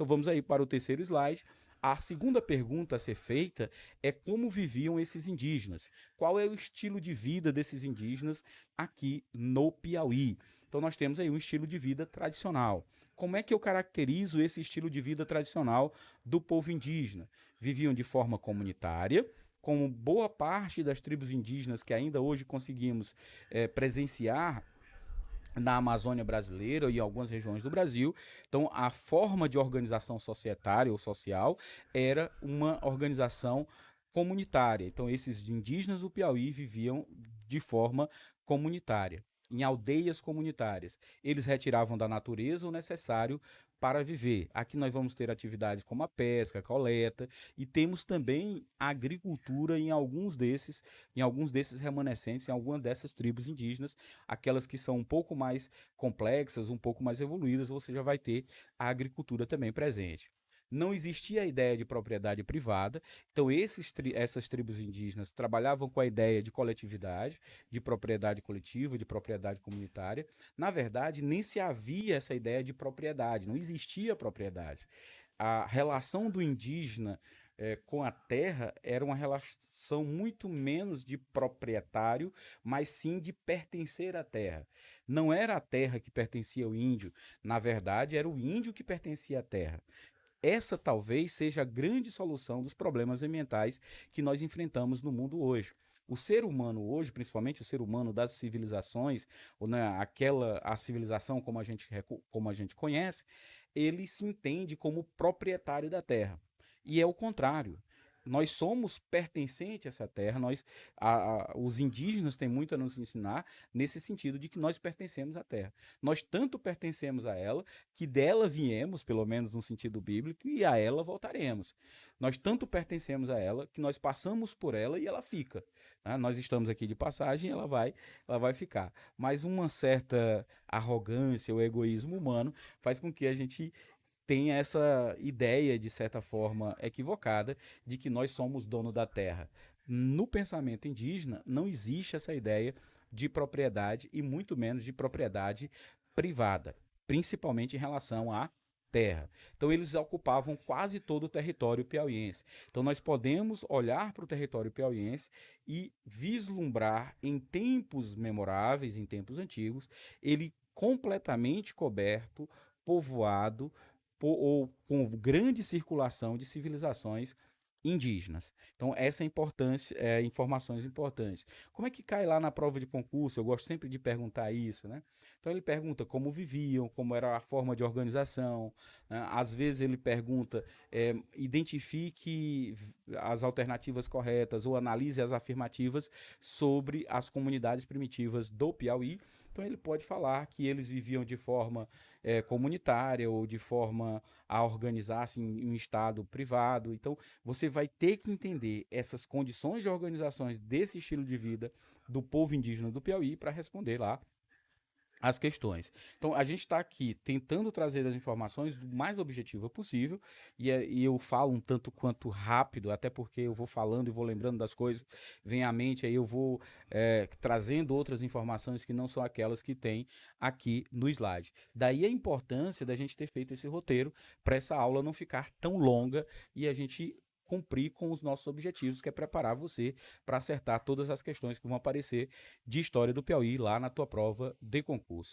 Então vamos aí para o terceiro slide. A segunda pergunta a ser feita é como viviam esses indígenas. Qual é o estilo de vida desses indígenas aqui no Piauí? Então nós temos aí um estilo de vida tradicional. Como é que eu caracterizo esse estilo de vida tradicional do povo indígena? Viviam de forma comunitária, como boa parte das tribos indígenas que ainda hoje conseguimos presenciar na Amazônia brasileira e em algumas regiões do Brasil. Então, a forma de organização societária ou social era uma organização comunitária. Então, esses indígenas do Piauí viviam de forma comunitária, em aldeias comunitárias. Eles retiravam da natureza o necessário para viver. Aqui nós vamos ter atividades como a pesca, a coleta e temos também a agricultura em alguns desses remanescentes, em algumas dessas tribos indígenas, aquelas que são um pouco mais complexas, um pouco mais evoluídas, você já vai ter a agricultura também presente. Não existia a ideia de propriedade privada, então essas tribos indígenas trabalhavam com a ideia de coletividade, de propriedade coletiva, de propriedade comunitária. Na verdade, nem se havia essa ideia de propriedade, não existia propriedade. A relação do indígena com a terra era uma relação muito menos de proprietário, mas sim de pertencer à terra. Não era a terra que pertencia ao índio, na verdade, era o índio que pertencia à terra. Essa talvez seja a grande solução dos problemas ambientais que nós enfrentamos no mundo hoje. O ser humano hoje, principalmente o ser humano das civilizações, ou a civilização como a gente conhece, ele se entende como proprietário da terra. E é o contrário. Nós somos pertencentes a essa terra, os indígenas têm muito a nos ensinar nesse sentido de que nós pertencemos à terra. Nós tanto pertencemos a ela que dela viemos, pelo menos no sentido bíblico, e a ela voltaremos. Nós tanto pertencemos a ela que nós passamos por ela e ela fica. Né? Nós estamos aqui de passagem e ela vai ficar. Mas uma certa arrogância ou egoísmo humano faz com que a gente tenha essa ideia, de certa forma equivocada, de que nós somos dono da terra. No pensamento indígena, não existe essa ideia de propriedade e muito menos de propriedade privada, principalmente em relação à terra. Então eles ocupavam quase todo o território piauiense. Então nós podemos olhar para o território piauiense e vislumbrar em tempos memoráveis, em tempos antigos, ele completamente coberto, povoado, ou com grande circulação de civilizações indígenas. Então, essa é importância, informações importantes. Como é que cai lá na prova de concurso? Eu gosto sempre de perguntar isso, né? Então, ele pergunta como viviam, como era a forma de organização, né? Às vezes ele pergunta, identifique as alternativas corretas ou analise as afirmativas sobre as comunidades primitivas do Piauí. Então, ele pode falar que eles viviam de forma comunitária ou de forma a organizar-se em um estado privado. Então, você vai ter que entender essas condições de organizações desse estilo de vida do povo indígena do Piauí para responder lá as questões. Então, a gente está aqui tentando trazer as informações do mais objetiva possível, e eu falo um tanto quanto rápido, até porque eu vou falando e vou lembrando das coisas, vem à mente, aí eu vou trazendo outras informações que não são aquelas que tem aqui no slide. Daí a importância da gente ter feito esse roteiro para essa aula não ficar tão longa e a gente cumprir com os nossos objetivos, que é preparar você para acertar todas as questões que vão aparecer de história do Piauí lá na tua prova de concurso.